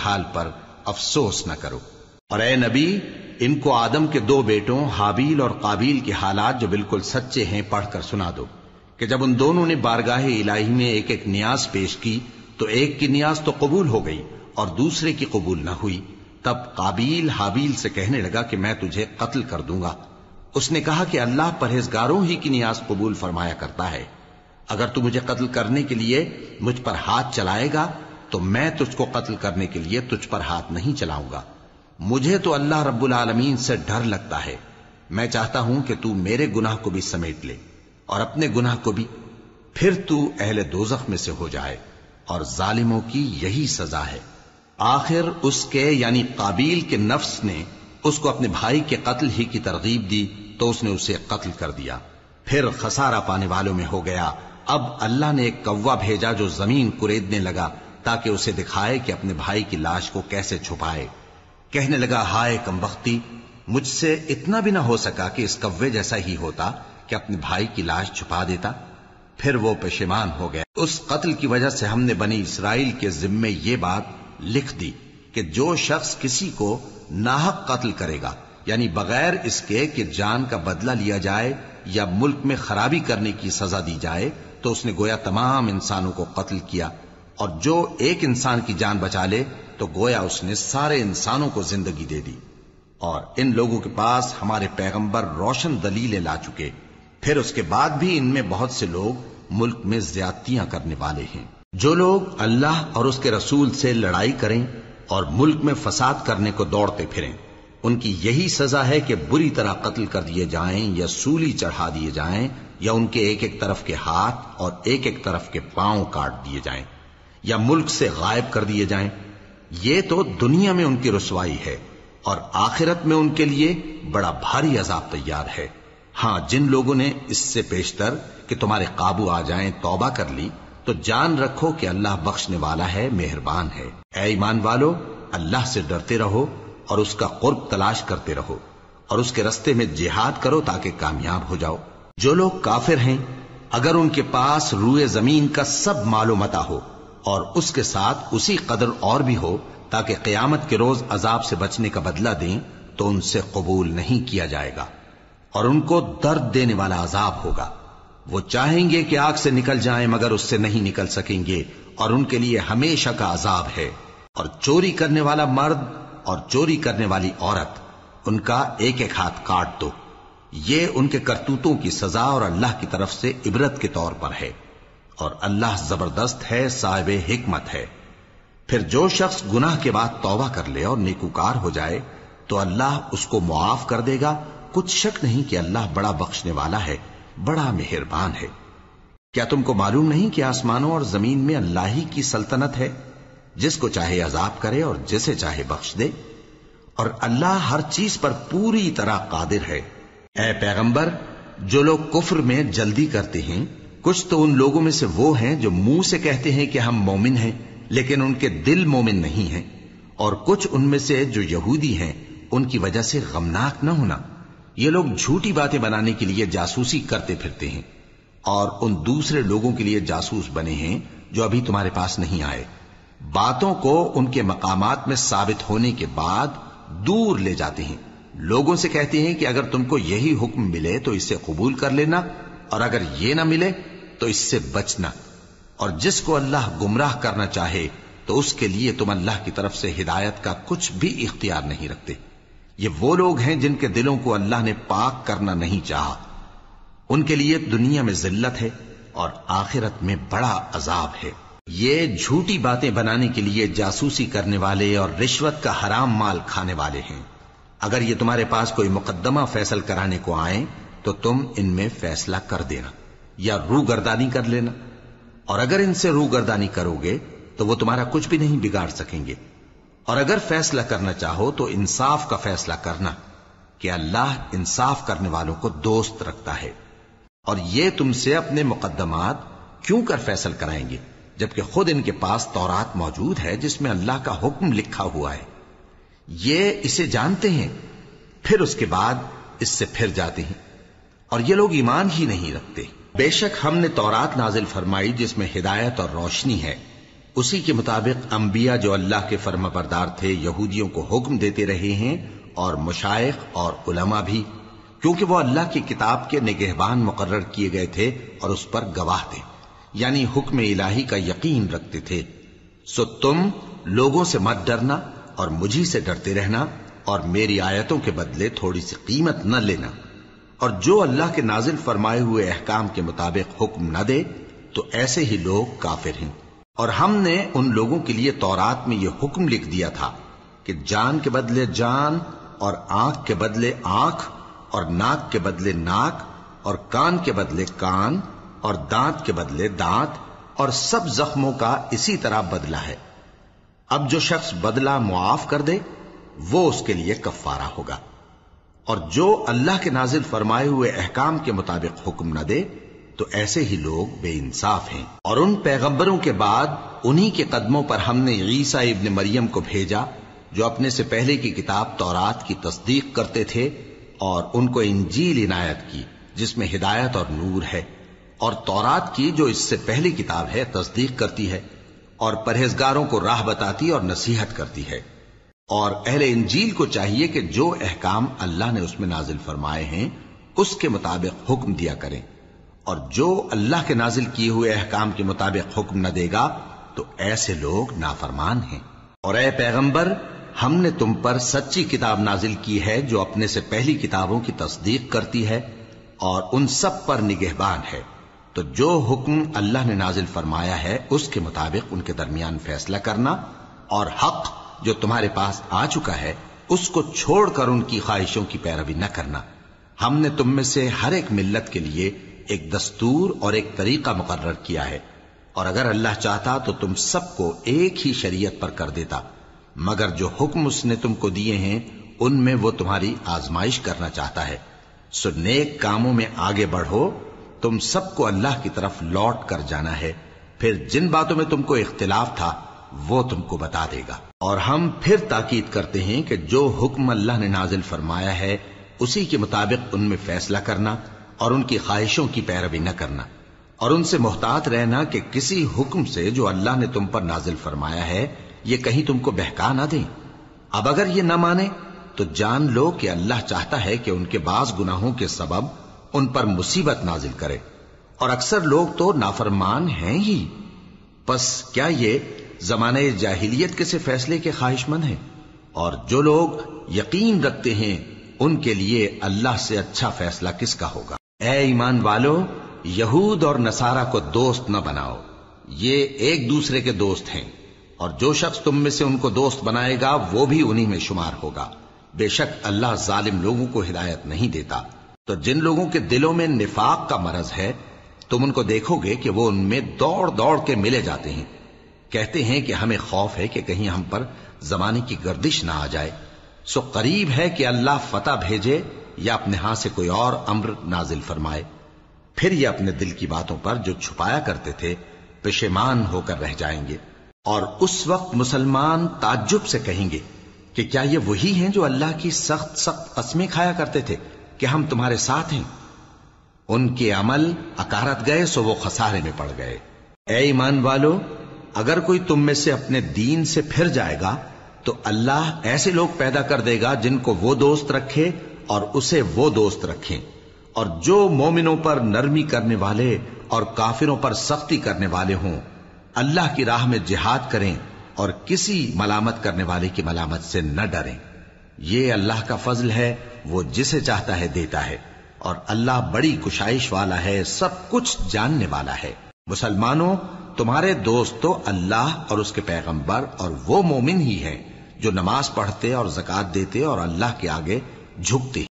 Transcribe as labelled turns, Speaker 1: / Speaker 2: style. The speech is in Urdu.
Speaker 1: حال پر افسوس نہ کرو۔ اور اے نبی، ان کو آدم کے 2 بیٹوں حابیل اور قابیل کے حالات جو بالکل سچے ہیں پڑھ کر سنا دو کہ جب ان دونوں نے بارگاہ الہی میں ایک ایک نیاز پیش کی تو ایک کی نیاز تو قبول ہو گئی اور دوسرے کی قبول نہ ہوئی۔ تب قابیل حابیل سے کہنے لگا کہ میں تجھے قتل کر دوں گا۔ اس نے کہا کہ اللہ پرہیزگاروں ہی کی نیاز قبول فرمایا کرتا ہے، اگر تو مجھے قتل کرنے کے لیے مجھ پر ہاتھ چلائے گا تو میں تجھ کو قتل کرنے کے لیے تجھ پر ہاتھ نہیں چلاؤں گا۔ مجھے تو اللہ رب العالمین سے ڈر لگتا ہے، میں چاہتا ہوں کہ تو میرے گناہ کو بھی سمیٹ لے اور اپنے گناہ کو بھی، پھر تو اہل دوزخ میں سے ہو جائے، اور ظالموں کی یہی سزا ہے۔ آخر اس کے یعنی قابیل کے نفس نے اس کو اپنے بھائی کے قتل ہی کی ترغیب دی تو اس نے اسے قتل کر دیا، پھر خسارہ پانے والوں میں ہو گیا۔ اب اللہ نے ایک کوا بھیجا جو زمین کریدنے لگا تاکہ اسے دکھائے کہ اپنے بھائی کی لاش کو کیسے چھپائے۔ کہنے لگا، ہائے کمبختی، مجھ سے اتنا بھی نہ ہو سکا کہ اس کوے جیسا ہی ہوتا کہ اپنے بھائی کی لاش چھپا دیتا۔ پھر وہ پشیمان ہو گیا۔ اس قتل کی وجہ سے ہم نے بنی اسرائیل کے ذمے یہ بات لکھ دی کہ جو شخص کسی کو ناحق قتل کرے گا، یعنی بغیر اس کے کہ جان کا بدلہ لیا جائے یا ملک میں خرابی کرنے کی سزا دی جائے، تو اس نے گویا تمام انسانوں کو قتل کیا، اور جو ایک انسان کی جان بچا لے تو گویا اس نے سارے انسانوں کو زندگی دے دی۔ اور ان لوگوں کے پاس ہمارے پیغمبر روشن دلیلیں لا چکے، پھر اس کے بعد بھی ان میں بہت سے لوگ ملک میں زیادتیاں کرنے والے ہیں۔ جو لوگ اللہ اور اس کے رسول سے لڑائی کریں اور ملک میں فساد کرنے کو دوڑتے پھریں، ان کی یہی سزا ہے کہ بری طرح قتل کر دیے جائیں یا سولی چڑھا دیے جائیں، یا ان کے ایک ایک طرف کے ہاتھ اور ایک ایک طرف کے پاؤں کاٹ دیے جائیں، یا ملک سے غائب کر دیے جائیں۔ یہ تو دنیا میں ان کی رسوائی ہے، اور آخرت میں ان کے لیے بڑا بھاری عذاب تیار ہے۔ ہاں، جن لوگوں نے اس سے پیشتر کہ تمہارے قابو آ جائیں توبہ کر لی تو جان رکھو کہ اللہ بخشنے والا ہے، مہربان ہے۔ اے ایمان والو، اللہ سے ڈرتے رہو اور اس کا قرب تلاش کرتے رہو، اور اس کے رستے میں جہاد کرو تاکہ کامیاب ہو جاؤ۔ جو لوگ کافر ہیں، اگر ان کے پاس روئے زمین کا سب مال و متاع ہو اور اس کے ساتھ اسی قدر اور بھی ہو تاکہ قیامت کے روز عذاب سے بچنے کا بدلہ دیں، تو ان سے قبول نہیں کیا جائے گا، اور ان کو درد دینے والا عذاب ہوگا۔ وہ چاہیں گے کہ آگ سے نکل جائیں مگر اس سے نہیں نکل سکیں گے، اور ان کے لیے ہمیشہ کا عذاب ہے۔ اور چوری کرنے والا مرد اور چوری کرنے والی عورت، ان کا ایک ایک ہاتھ کاٹ دو، یہ ان کے کرتوتوں کی سزا اور اللہ کی طرف سے عبرت کے طور پر ہے، اور اللہ زبردست ہے، صاحب حکمت ہے۔ پھر جو شخص گناہ کے بعد توبہ کر لے اور نیکوکار ہو جائے تو اللہ اس کو معاف کر دے گا، کچھ شک نہیں کہ اللہ بڑا بخشنے والا ہے، بڑا مہربان ہے۔ کیا تم کو معلوم نہیں کہ آسمانوں اور زمین میں اللہ ہی کی سلطنت ہے، جس کو چاہے عذاب کرے اور جسے چاہے بخش دے، اور اللہ ہر چیز پر پوری طرح قادر ہے۔ اے پیغمبر، جو لوگ کفر میں جلدی کرتے ہیں، کچھ تو ان لوگوں میں سے وہ ہیں جو منہ سے کہتے ہیں کہ ہم مومن ہیں لیکن ان کے دل مومن نہیں ہیں، اور کچھ ان میں سے جو یہودی ہیں، ان کی وجہ سے غمناک نہ ہونا۔ یہ لوگ جھوٹی باتیں بنانے کے لیے جاسوسی کرتے پھرتے ہیں، اور ان دوسرے لوگوں کے لیے جاسوس بنے ہیں جو ابھی تمہارے پاس نہیں آئے۔ باتوں کو ان کے مقامات میں ثابت ہونے کے بعد دور لے جاتے ہیں، لوگوں سے کہتے ہیں کہ اگر تم کو یہی حکم ملے تو اسے قبول کر لینا، اور اگر یہ نہ ملے تو اس سے بچنا، اور جس کو اللہ گمراہ کرنا چاہے تو اس کے لیے تم اللہ کی طرف سے ہدایت کا کچھ بھی اختیار نہیں رکھتے۔ یہ وہ لوگ ہیں جن کے دلوں کو اللہ نے پاک کرنا نہیں چاہا، ان کے لیے دنیا میں ذلت ہے اور آخرت میں بڑا عذاب ہے۔ یہ جھوٹی باتیں بنانے کے لیے جاسوسی کرنے والے اور رشوت کا حرام مال کھانے والے ہیں۔ اگر یہ تمہارے پاس کوئی مقدمہ فیصل کرانے کو آئیں تو تم ان میں فیصلہ کر دینا یا روگردانی کر لینا، اور اگر ان سے روگردانی کرو گے تو وہ تمہارا کچھ بھی نہیں بگاڑ سکیں گے، اور اگر فیصلہ کرنا چاہو تو انصاف کا فیصلہ کرنا کہ اللہ انصاف کرنے والوں کو دوست رکھتا ہے۔ اور یہ تم سے اپنے مقدمات کیوں کر فیصل کرائیں گے جبکہ خود ان کے پاس تورات موجود ہے جس میں اللہ کا حکم لکھا ہوا ہے۔ یہ اسے جانتے ہیں، پھر اس کے بعد اس سے پھر جاتے ہیں، اور یہ لوگ ایمان ہی نہیں رکھتے۔ بے شک ہم نے تورات نازل فرمائی جس میں ہدایت اور روشنی ہے، اسی کے مطابق انبیاء جو اللہ کے فرمانبردار تھے یہودیوں کو حکم دیتے رہے ہیں، اور مشائخ اور علماء بھی، کیونکہ وہ اللہ کی کتاب کے نگہبان مقرر کیے گئے تھے اور اس پر گواہ تھے، یعنی حکم الہی کا یقین رکھتے تھے۔ سو تم لوگوں سے مت ڈرنا اور مجھی سے ڈرتے رہنا، اور میری آیتوں کے بدلے تھوڑی سی قیمت نہ لینا، اور جو اللہ کے نازل فرمائے ہوئے احکام کے مطابق حکم نہ دے تو ایسے ہی لوگ کافر ہیں۔ اور ہم نے ان لوگوں کے لیے تورات میں یہ حکم لکھ دیا تھا کہ جان کے بدلے جان، اور آنکھ کے بدلے آنکھ، اور ناک کے بدلے ناک، اور کان کے بدلے کان، اور دانت کے بدلے دانت، اور سب زخموں کا اسی طرح بدلہ ہے۔ اب جو شخص بدلہ معاف کر دے وہ اس کے لیے کفارہ ہوگا، اور جو اللہ کے نازل فرمائے ہوئے احکام کے مطابق حکم نہ دے تو ایسے ہی لوگ بے انصاف ہیں۔ اور ان پیغمبروں کے بعد انہی کے قدموں پر ہم نے عیسیٰ ابن مریم کو بھیجا، جو اپنے سے پہلے کی کتاب تورات کی تصدیق کرتے تھے، اور ان کو انجیل عنایت کی جس میں ہدایت اور نور ہے، اور تورات کی جو اس سے پہلی کتاب ہے تصدیق کرتی ہے، اور پرہیزگاروں کو راہ بتاتی اور نصیحت کرتی ہے۔ اور اہل انجیل کو چاہیے کہ جو احکام اللہ نے اس میں نازل فرمائے ہیں اس کے مطابق حکم دیا کریں، اور جو اللہ کے نازل کیے ہوئے احکام کے مطابق حکم نہ دے گا تو ایسے لوگ نافرمان ہیں۔ اور اے پیغمبر، ہم نے تم پر سچی کتاب نازل کی ہے جو اپنے سے پہلی کتابوں کی تصدیق کرتی ہے اور ان سب پر نگہبان ہے، تو جو حکم اللہ نے نازل فرمایا ہے اس کے مطابق ان کے درمیان فیصلہ کرنا، اور حق جو تمہارے پاس آ چکا ہے اس کو چھوڑ کر ان کی خواہشوں کی پیروی نہ کرنا۔ ہم نے تم میں سے ہر ایک ملت کے لیے ایک دستور اور ایک طریقہ مقرر کیا ہے، اور اگر اللہ چاہتا تو تم سب کو ایک ہی شریعت پر کر دیتا، مگر جو حکم اس نے تم کو دیے ہیں ان میں وہ تمہاری آزمائش کرنا چاہتا ہے۔ سو نیک کاموں میں آگے بڑھو، تم سب کو اللہ کی طرف لوٹ کر جانا ہے، پھر جن باتوں میں تم کو اختلاف تھا وہ تم کو بتا دے گا۔ اور ہم پھر تاکید کرتے ہیں کہ جو حکم اللہ نے نازل فرمایا ہے اسی کے مطابق ان میں فیصلہ کرنا، اور ان کی خواہشوں کی پیروی نہ کرنا، اور ان سے محتاط رہنا کہ کسی حکم سے جو اللہ نے تم پر نازل فرمایا ہے یہ کہیں تم کو بہکا نہ دیں۔ اب اگر یہ نہ مانے تو جان لو کہ اللہ چاہتا ہے کہ ان کے بعض گناہوں کے سبب ان پر مصیبت نازل کرے، اور اکثر لوگ تو نافرمان ہیں ہی۔ پس کیا یہ زمانہ جاہلیت کے سے فیصلے کے خواہش مند ہیں؟ اور جو لوگ یقین رکھتے ہیں ان کے لیے اللہ سے اچھا فیصلہ کس کا ہوگا؟ اے ایمان والو، یہود اور نصارہ کو دوست نہ بناؤ، یہ ایک دوسرے کے دوست ہیں، اور جو شخص تم میں سے ان کو دوست بنائے گا وہ بھی انہی میں شمار ہوگا۔ بے شک اللہ ظالم لوگوں کو ہدایت نہیں دیتا۔ تو جن لوگوں کے دلوں میں نفاق کا مرض ہے تم ان کو دیکھو گے کہ وہ ان میں دوڑ دوڑ کے ملے جاتے ہیں، کہتے ہیں کہ ہمیں خوف ہے کہ کہیں ہم پر زمانے کی گردش نہ آ جائے۔ سو قریب ہے کہ اللہ فتح بھیجے یا اپنے ہاں سے کوئی اور امر نازل فرمائے، پھر یہ اپنے دل کی باتوں پر جو چھپایا کرتے تھے پشیمان ہو کر رہ جائیں گے۔ اور اس وقت مسلمان تعجب سے کہیں گے کہ کیا یہ وہی ہیں جو اللہ کی سخت سخت قسمیں کھایا کرتے تھے کہ ہم تمہارے ساتھ ہیں؟ ان کے عمل اکارت گئے سو وہ خسارے میں پڑ گئے۔ اے ایمان والو، اگر کوئی تم میں سے اپنے دین سے پھر جائے گا تو اللہ ایسے لوگ پیدا کر دے گا جن کو وہ دوست رکھے اور اسے وہ دوست رکھیں، اور جو مومنوں پر نرمی کرنے والے اور کافروں پر سختی کرنے والے ہوں، اللہ کی راہ میں جہاد کریں اور کسی ملامت کرنے والے کی ملامت سے نہ ڈریں۔ یہ اللہ کا فضل ہے، وہ جسے چاہتا ہے دیتا ہے، اور اللہ بڑی کشائش والا ہے، سب کچھ جاننے والا ہے۔ مسلمانوں، تمہارے دوست تو اللہ اور اس کے پیغمبر اور وہ مومن ہی ہیں جو نماز پڑھتے اور زکوٰۃ دیتے اور اللہ کے آگے جھکتے